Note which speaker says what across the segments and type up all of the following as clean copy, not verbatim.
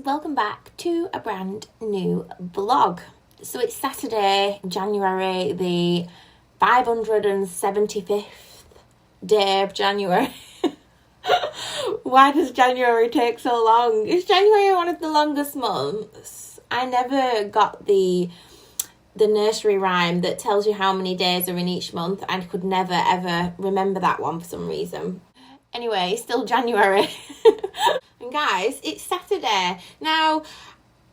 Speaker 1: welcome back to a brand new vlog. So it's Saturday, January the 575th day of January. Why does January take so long? Is January one of the longest months? I never got the nursery rhyme that tells you how many days are in each month. I could never ever remember that one for some reason. Anyway, it's still January. And guys, it's Saturday. Now,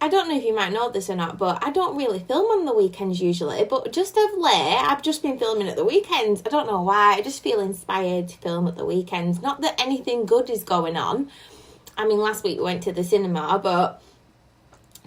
Speaker 1: I don't know if you might know this or not, but I don't really film on the weekends usually. But just of late, I've just been filming at the weekends. I don't know why. I just feel inspired to film at the weekends. Not that anything good is going on. I mean, last week we went to the cinema, but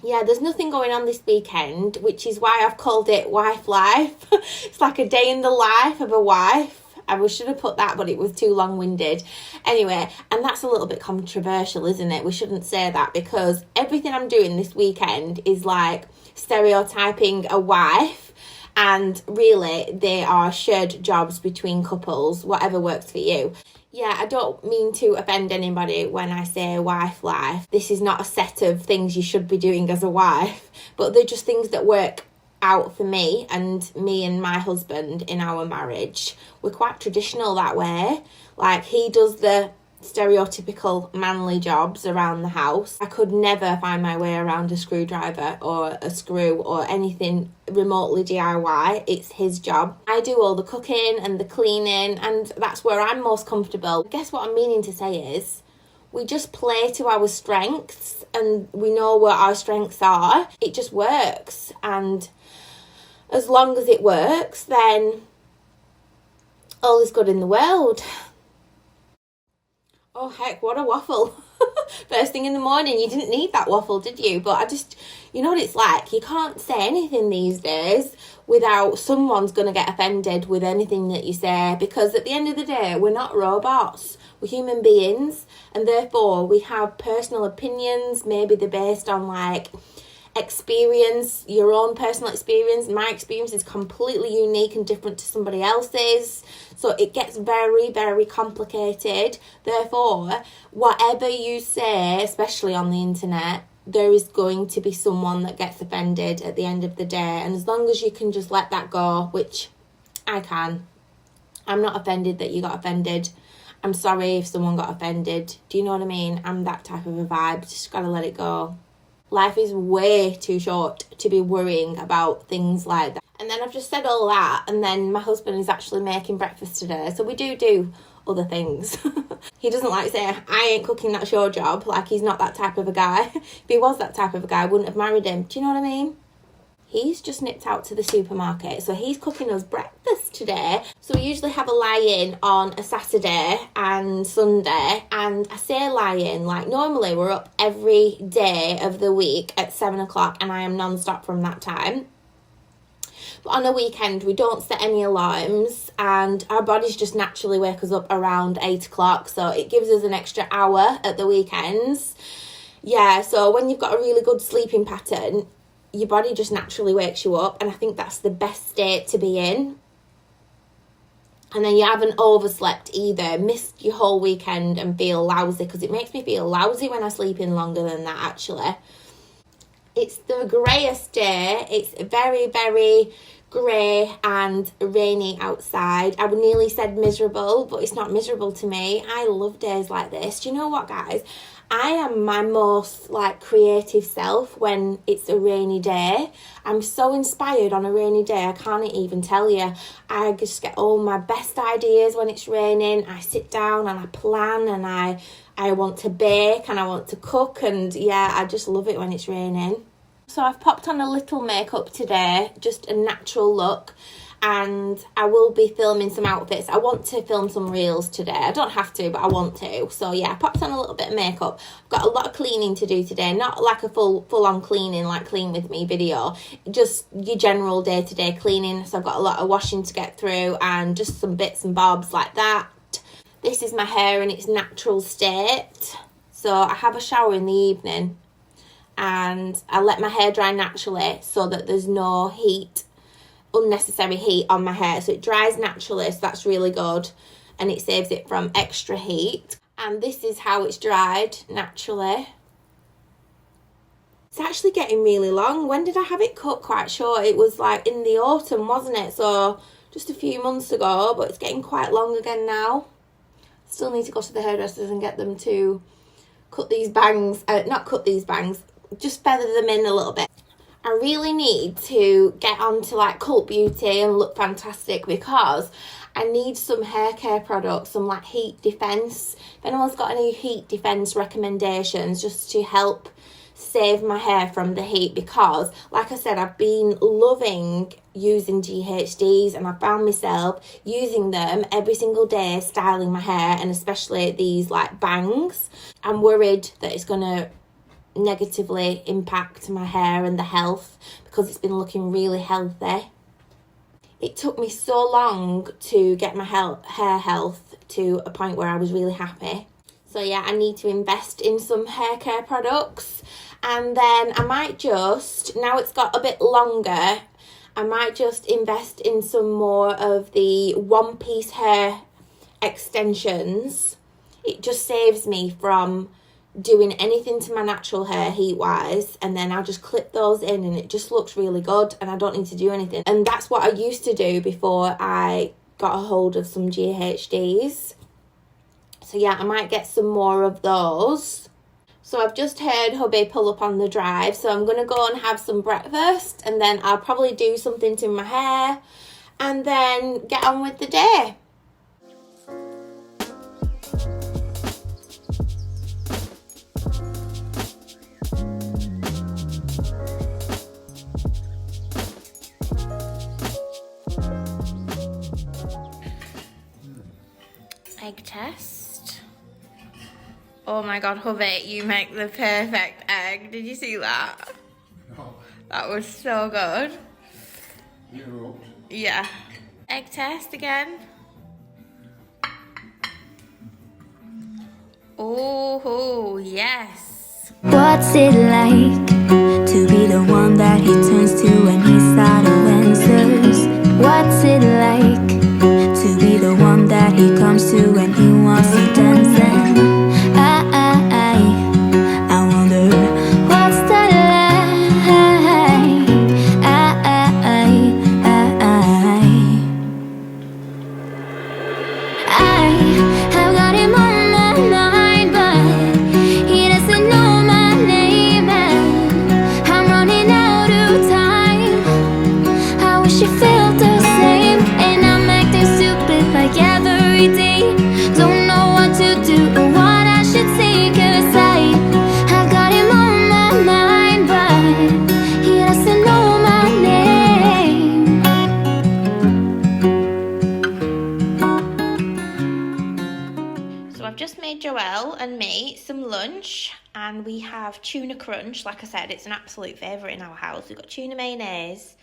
Speaker 1: yeah, there's nothing going on this weekend, which is why I've called it Wife Life. It's like a day in the life of a wife. I should have put that, but it was too long-winded. Anyway, and that's a little bit controversial, isn't it? We shouldn't say that, because everything I'm doing this weekend is like stereotyping a wife, and really they are shared jobs between couples, whatever works for you. Yeah, I don't mean to offend anybody when I say wife life. This is not a set of things you should be doing as a wife, but they're just things that work out for me and my husband in our marriage. We're quite traditional that way. Like, he does the stereotypical manly jobs around the house. I could never find my way around a screwdriver or a screw or anything remotely DIY. It's his job. I do all the cooking and the cleaning, and that's where I'm most comfortable. I guess what I'm meaning to say is we just play to our strengths, and we know what our strengths are. It just works, and as long as it works, then all is good in the world. Oh heck, what a waffle. First thing in the morning. You didn't need that waffle, did you? But you know what it's like? You can't say anything these days without someone's going to get offended with anything that you say, because at the end of the day, we're not robots. We're human beings, and therefore we have personal opinions. Maybe they're based on like experience, your own personal experience. My experience is completely unique and different to somebody else's, so it gets very, very complicated. Therefore, whatever you say, especially on the internet, there is going to be someone that gets offended at the end of the day. And as long as you can just let that go, which I can, I'm not offended that you got offended. I'm sorry if someone got offended. Do you know what I mean? I'm that type of a vibe. Just gotta let it go. Life is way too short to be worrying about things like that. And then I've just said all that, and then my husband is actually making breakfast today. So we do other things. He doesn't like saying, I ain't cooking, that's your job. Like, he's not that type of a guy. If he was that type of a guy, I wouldn't have married him. Do you know what I mean? He's just nipped out to the supermarket, so he's cooking us breakfast today. So we usually have a lie-in on a Saturday and Sunday, and I say lie-in, like normally we're up every day of the week at 7 o'clock, and I am non-stop from that time. But on a weekend, we don't set any alarms, and our bodies just naturally wake us up around 8 o'clock, so it gives us an extra hour at the weekends. Yeah, so when you've got a really good sleeping pattern, your body just naturally wakes you up, and I think that's the best state to be in. And then you haven't overslept either, missed your whole weekend and feel lousy, because it makes me feel lousy when I sleep in longer than that, actually. It's the greyest day. It's very, very grey and rainy outside. I would nearly said miserable, but it's not miserable to me. I love days like this. Do you know what, guys? I am my most like creative self when it's a rainy day. I'm so inspired on a rainy day, I can't even tell you. I just get all my best ideas when it's raining. I sit down and I plan, and I want to bake and I want to cook, and yeah, I just love it when it's raining. So I've popped on a little makeup today, just a natural look, and I will be filming some outfits. I want to film some reels today. I don't have to, but I want to. So yeah, I popped on a little bit of makeup. I've got a lot of cleaning to do today. Not like a full-on cleaning, like Clean With Me video. Just your general day-to-day cleaning. So I've got a lot of washing to get through, and just some bits and bobs like that. This is my hair in its natural state. So I have a shower in the evening, and I let my hair dry naturally so that there's no unnecessary heat on my hair. So it dries naturally, so that's really good, and it saves it from extra heat. And this is how it's dried naturally. It's actually getting really long. When did I have it cut quite short? It was like in the autumn, wasn't it? So just a few months ago, but it's getting quite long again now. Still need to go to the hairdressers and get them to cut these bangs, not cut these bangs, just feather them in a little bit. I really need to get onto like Cult Beauty and look fantastic because I need some hair care products, some like heat defense. If anyone's got any heat defense recommendations just to help save my hair from the heat, because like I said, I've been loving using GHDs and I found myself using them every single day styling my hair, and especially these like bangs. I'm worried that it's going to negatively impact my hair and the health because it's been looking really healthy. It took me so long to get my hair health to a point where I was really happy. So yeah, I need to invest in some hair care products, and then I might just, now it's got a bit longer, I might just invest in some more of the one-piece hair extensions. It just saves me from doing anything to my natural hair heat wise, and then I'll just clip those in and it just looks really good and I don't need to do anything. And that's what I used to do before I got a hold of some GHDs. So yeah, I might get some more of those. So I've just heard hubby pull up on the drive, so I'm going to go and have some breakfast, and then I'll probably do something to my hair and then get on with the day. Egg test. Oh my god, hubby, you make the perfect egg. Did you see that?
Speaker 2: No.
Speaker 1: That was so good.
Speaker 2: You're up.
Speaker 1: Yeah. Egg test again. Oh, yes.
Speaker 3: What's it like to be the one that he turns to when he's out of answers? What's it like to be the one that he comes to when he wants to dance? And I wonder what's that like? I have got him on my mind, but he doesn't know my name, and I'm running out of time. I wish you felt the same, and I'm acting stupid like every day. Don't know what to do or what I should say, 'cause I've got him on my mind, but he doesn't know my name.
Speaker 1: So I've just made Joelle and me some lunch, and we have tuna crunch. Like I said, it's an absolute favourite in our house. We've got tuna mayonnaise,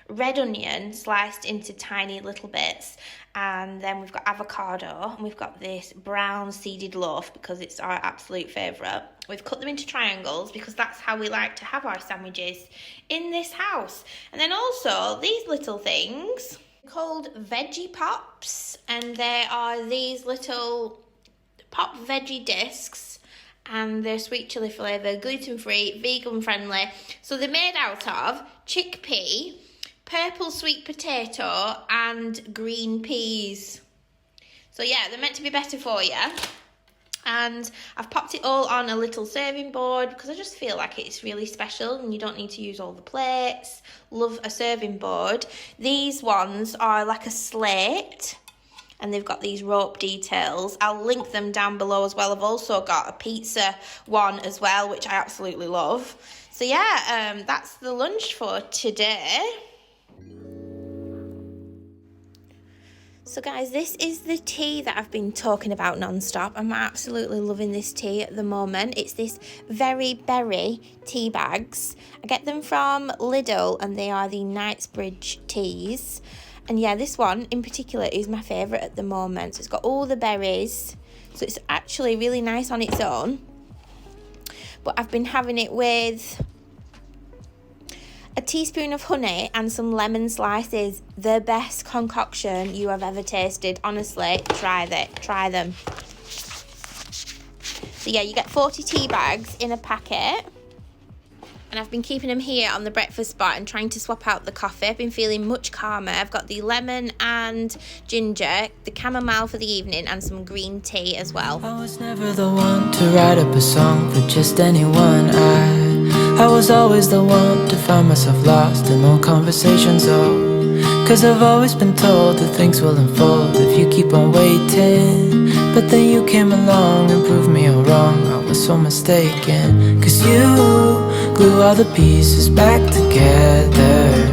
Speaker 1: red onion sliced into tiny little bits, and then we've got avocado, and we've got this brown seeded loaf because it's our absolute favourite. We've cut them into triangles because that's how we like to have our sandwiches in this house. And then also these little things called veggie pops, and they are these little pop veggie discs, and they're sweet chili flavour, gluten-free, vegan-friendly. So they're made out of chickpea, purple sweet potato and green peas. So yeah, they're meant to be better for you. And I've popped it all on a little serving board because I just feel like it's really special and you don't need to use all the plates. Love a serving board. These ones are like a slate, and they've got these rope details. I'll link them down below as well. I've also got a pizza one as well, which I absolutely love. So yeah, that's the lunch for today. So guys, this is the tea that I've been talking about non-stop. I'm absolutely loving this tea at the moment. It's this Very Berry tea bags. I get them from Lidl, and they are the Knightsbridge teas. And yeah, this one in particular is my favourite at the moment. So it's got all the berries. So it's actually really nice on its own. But I've been having it with a teaspoon of honey and some lemon slices. The best concoction you have ever tasted. Honestly, try them. So yeah, you get 40 tea bags in a packet. and I've been keeping them here on the breakfast spot and trying to swap out the coffee. I've been feeling much calmer. I've got the lemon and ginger, the chamomile for the evening, and some green tea as well.
Speaker 4: I was never the one to write up a song for just anyone. I was always the one to find myself lost in long conversations. Cause I've always been told that things will unfold if you keep on waiting. But then you came along and proved me all wrong. I was so mistaken. Cause you glue all the pieces back together.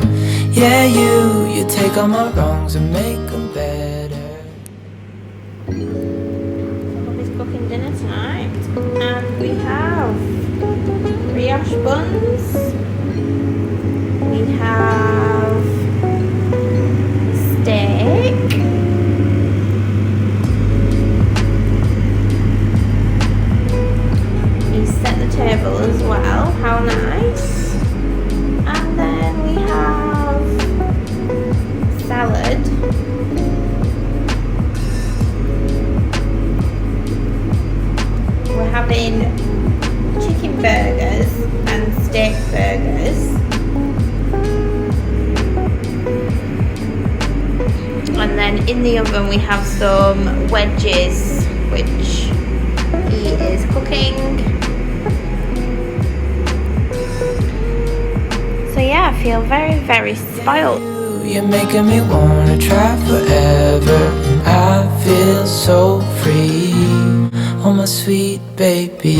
Speaker 4: Yeah, you take all my wrongs and make them better.
Speaker 1: Bobby's cooking dinner tonight, and we have brioche buns. We have steak. We set the table as well. How nice! And then we have salad. We're having chicken burgers and steak burgers. And then in the oven we have some wedges, which he is cooking. So yeah, I feel very, very spoiled.
Speaker 4: You're making me wanna try forever, and I feel so free. Oh my sweet baby.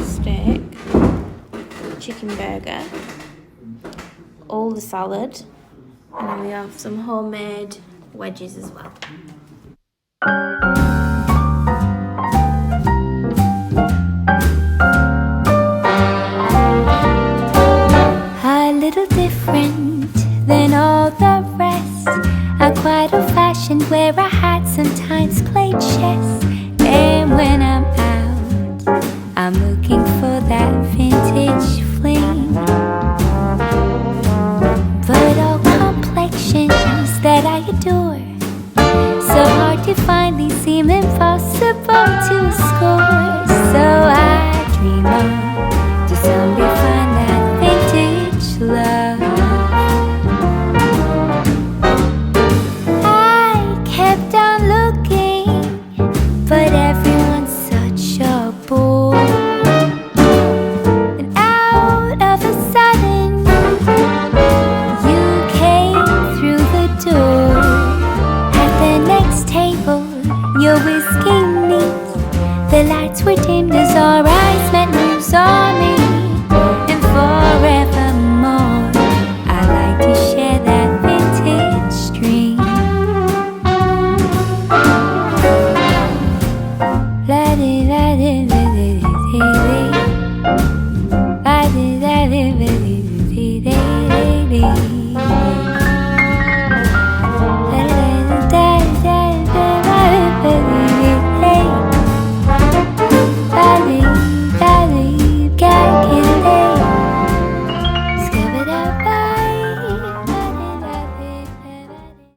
Speaker 1: Steak, chicken burger, all the salad, and then we have some homemade wedges as well.
Speaker 3: A little different than all the rest. I'm quite old-fashioned where I had sometimes played chess. And when I'm out, I'm looking for that vintage fling. But all complexions that I adore, so hard to find, they seem impossible to score. So I dream on to some